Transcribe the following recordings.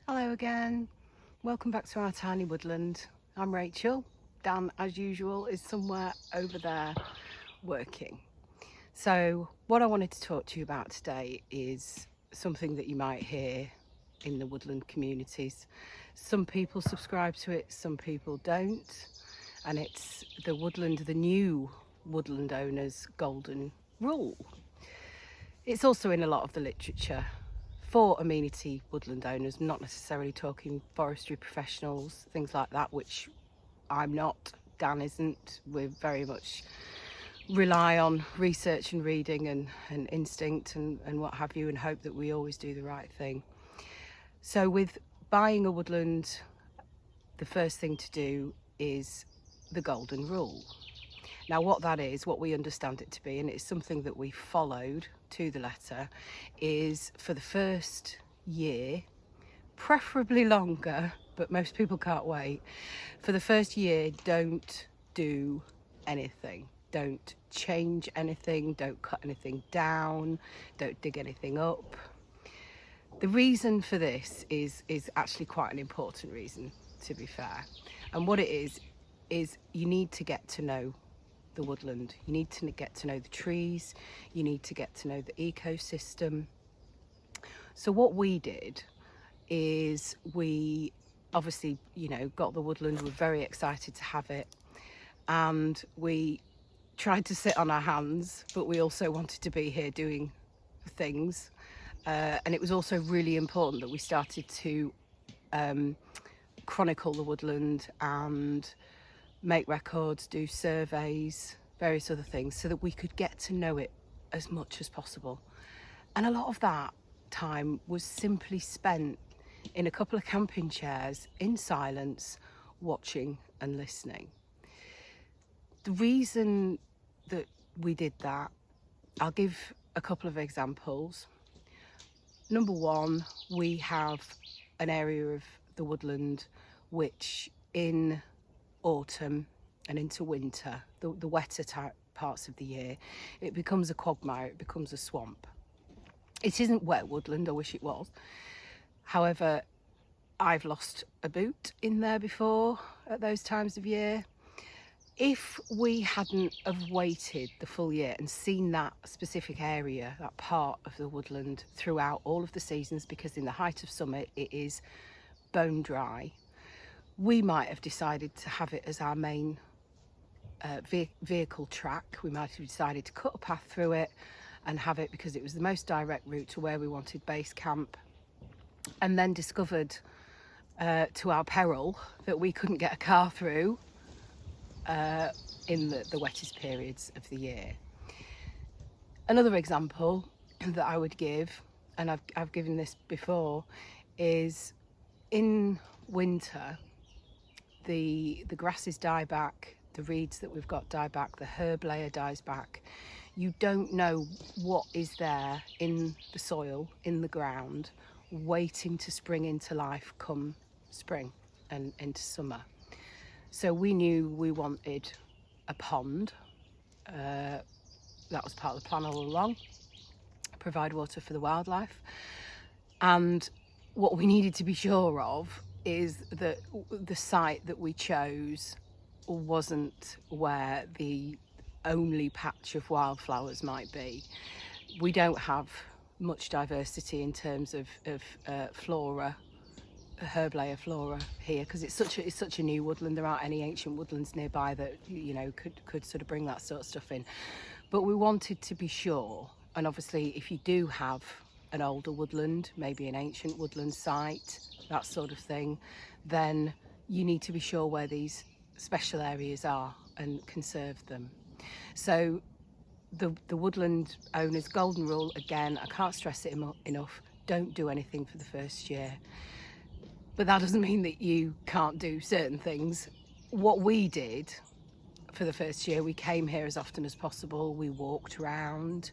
Hello again, welcome back to our tiny woodland. I'm Rachel. Dan, as usual, is somewhere over there working. So what I wanted to talk to you about today is something that you might hear in the woodland communities. Some people subscribe to it, some people don't, and it's the new woodland owners' golden rule. It's also in a lot of the literature for amenity woodland owners, not necessarily talking forestry professionals, things like that, which I'm not, Dan isn't. We very much rely on research and reading and instinct and what have you, and hope that we always do the right thing. So with buying a woodland, the first thing to do is the golden rule. Now what that is, what we understand it to be, and it's something that we followed to the letter, is for the first year, preferably longer, but most people can't wait, for the first year don't do anything. Don't change anything, don't cut anything down, don't dig anything up. The reason for this is actually quite an important reason, to be fair. And what it is you need to get to know the woodland. You need to get to know the trees, you need to get to know the ecosystem. So what we did is we obviously, got the woodland, we're very excited to have it, and we tried to sit on our hands, but we also wanted to be here doing things. And it was also really important that we started to chronicle the woodland and make records, do surveys, various other things, so that we could get to know it as much as possible. And a lot of that time was simply spent in a couple of camping chairs in silence, watching and listening. The reason that we did that, I'll give a couple of examples. Number one, we have an area of the woodland which in autumn and into winter, the wetter type parts of the year, it becomes a quagmire, it becomes a swamp. It isn't wet woodland, I wish it was. However, I've lost a boot in there before at those times of year. If we hadn't have waited the full year and seen that specific area, that part of the woodland throughout all of the seasons, because in the height of summer it is bone dry, we might have decided to have it as our main vehicle track. We might have decided to cut a path through it and have it because it was the most direct route to where we wanted base camp, and then discovered to our peril that we couldn't get a car through in the wettest periods of the year. Another example that I would give, and I've given this before, is in winter the grasses die back, the reeds that we've got die back, the herb layer dies back. You don't know what is there in the soil, in the ground, waiting to spring into life come spring and into summer. So we knew we wanted a pond. That was part of the plan all along, provide water for the wildlife. And what we needed to be sure of is that the site that we chose wasn't where the only patch of wildflowers might be. We don't have much diversity in terms of flora, herb layer flora here, because it's such a new woodland. There aren't any ancient woodlands nearby that could sort of bring that sort of stuff in. But we wanted to be sure, and obviously if you do have an older woodland, maybe an ancient woodland site, that sort of thing, then you need to be sure where these special areas are and conserve them. So the woodland owners' golden rule, again, I can't stress it enough, don't do anything for the first year. But that doesn't mean that you can't do certain things. What we did for the first year, we came here as often as possible, we walked around,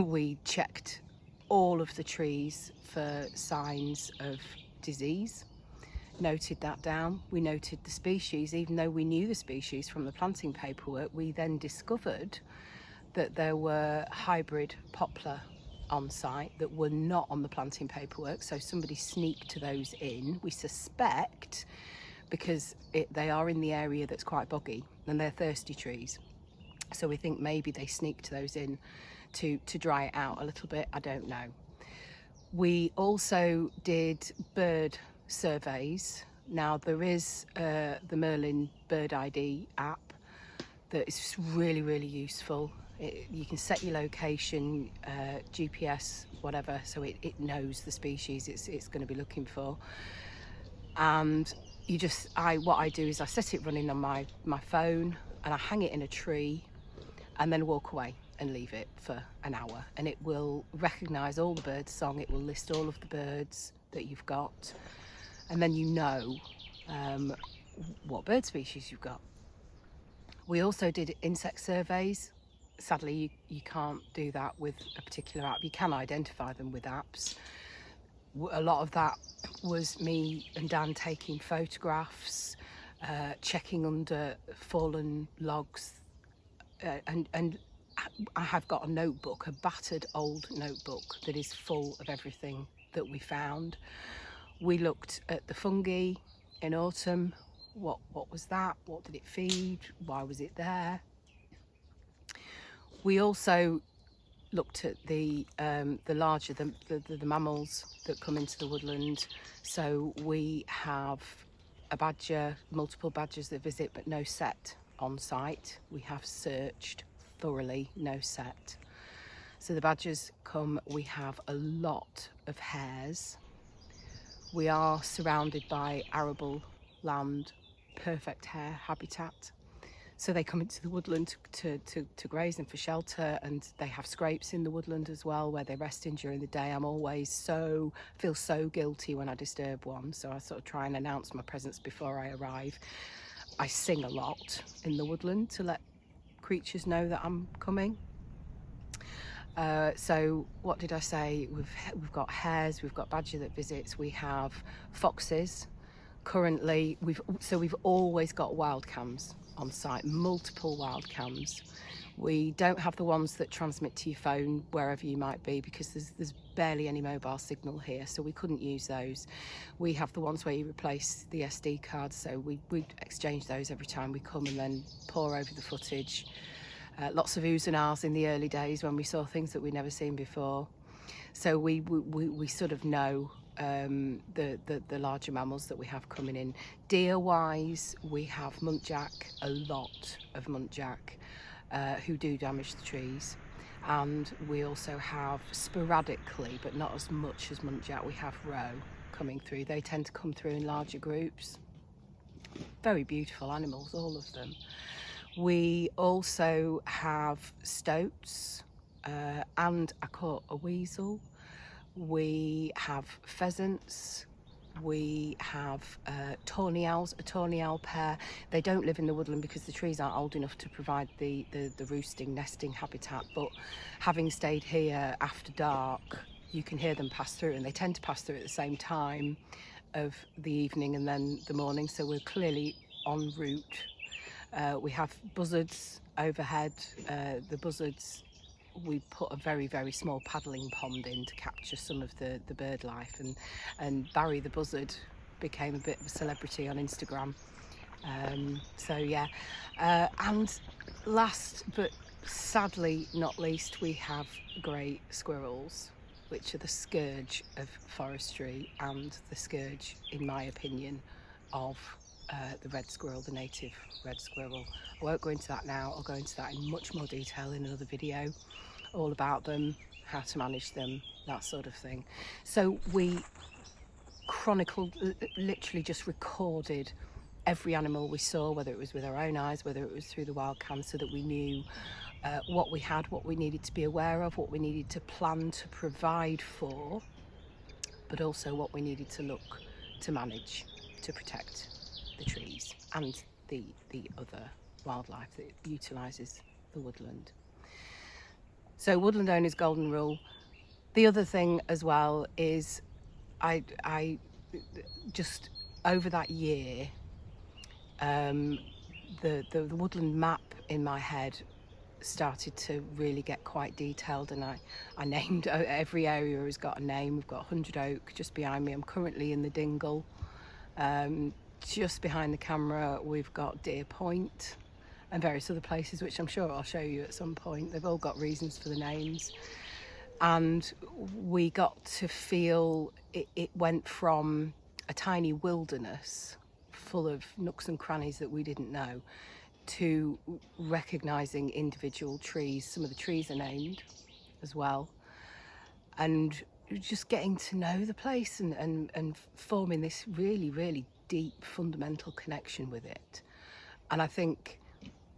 we checked all of the trees for signs of disease, noted that down. We noted the species. Even though we knew the species from the planting paperwork, we then discovered that there were hybrid poplar on site that were not on the planting paperwork, so somebody sneaked those in, we suspect, because they are in the area that's quite boggy and they're thirsty trees. So we think maybe they sneaked those in to dry it out a little bit, I don't know. We also did bird surveys. Now there is the Merlin Bird ID app that is really, really useful. You can set your location, GPS, whatever, so it knows the species it's going to be looking for. And what I do is I set it running on my phone and I hang it in a tree and then walk away and leave it for an hour, and it will recognise all the bird song, it will list all of the birds that you've got, and then you know what bird species you've got. We also did insect surveys. Sadly, you can't do that with a particular app. You can identify them with apps. A lot of that was me and Dan taking photographs, checking under fallen logs, and I have got a notebook, a battered old notebook that is full of everything that we found. We looked at the fungi in autumn. What was that? What did it feed? Why was it there? We also looked at the larger the mammals that come into the woodland. So we have a badger, multiple badgers that visit, but no set on site. We have searched thoroughly, no set. So the badgers come. We have a lot of hares. We are surrounded by arable land, perfect hare habitat. So they come into the woodland to graze and for shelter, and they have scrapes in the woodland as well where they rest in during the day. I'm always feel so guilty when I disturb one, so I sort of try and announce my presence before I arrive. I sing a lot in the woodland to let creatures know that I'm coming. So what did I say? We've got hares, we've got badger that visits, we have foxes. Currently, we've always got wild cams on site, multiple wild cams. We don't have the ones that transmit to your phone wherever you might be, because there's barely any mobile signal here, so we couldn't use those. We have the ones where you replace the SD cards, so we exchange those every time we come and then pore over the footage. Lots of oohs and ahs in the early days when we saw things that we'd never seen before. So we sort of know the larger mammals that we have coming in. Deer wise, we have muntjac, a lot of muntjac, who do damage the trees. And we also have sporadically, but not as much as muntjac, we have roe coming through. They tend to come through in larger groups. Very beautiful animals, all of them. We also have stoats, and I caught a weasel. We have pheasants. We have tawny owls, a tawny owl pair. They don't live in the woodland because the trees aren't old enough to provide the roosting, nesting habitat, but having stayed here after dark, you can hear them pass through, and they tend to pass through at the same time of the evening and then the morning, so we're clearly en route. We have buzzards overhead. The buzzards, we put a very, very small paddling pond in to capture some of the bird life, and Barry the buzzard became a bit of a celebrity on Instagram. So yeah, and last but sadly not least, we have grey squirrels, which are the scourge of forestry and the scourge, in my opinion, of the red squirrel, the native red squirrel. I won't go into that now. I'll go into that in much more detail in another video, all about them, how to manage them, that sort of thing. So we chronicled, literally just recorded every animal we saw, whether it was with our own eyes, whether it was through the wild cam, so that we knew what we had, what we needed to be aware of, what we needed to plan to provide for, but also what we needed to look to manage to protect the trees and the other wildlife that utilises the woodland. So woodland owners' golden rule. The other thing as well is I just over that year, the woodland map in my head started to really get quite detailed, and I named every area has got a name. We've got 100 Oak just behind me. I'm currently in the Dingle. Just behind the camera we've got Deer Point and various other places, which I'm sure I'll show you at some point. They've all got reasons for the names. And we got to feel it went from a tiny wilderness full of nooks and crannies that we didn't know to recognising individual trees. Some of the trees are named as well, and just getting to know the place and forming this really deep fundamental connection with it. And I think,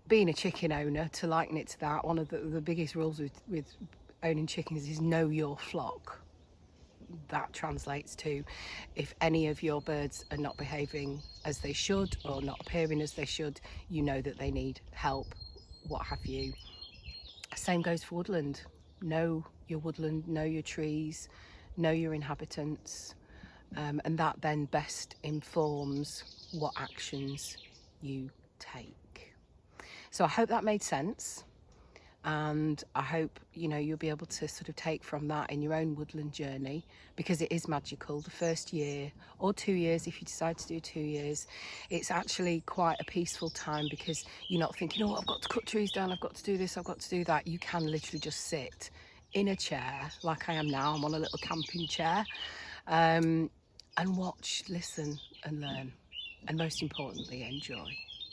being a chicken owner, to liken it to that, one of the biggest rules with owning chickens is know your flock. That translates to, if any of your birds are not behaving as they should or not appearing as they should, you know that they need help, what have you. Same goes for woodland. Know your woodland, know your trees, know your inhabitants, and that then best informs what actions you take. So I hope that made sense. And I hope, you know, you'll be able to sort of take from that in your own woodland journey, because it is magical. The first year or 2 years, if you decide to do 2 years, it's actually quite a peaceful time, because you're not thinking, oh, I've got to cut trees down, I've got to do this, I've got to do that. You can literally just sit in a chair like I am now. I'm on a little camping chair, and watch, listen and learn, and most importantly, enjoy.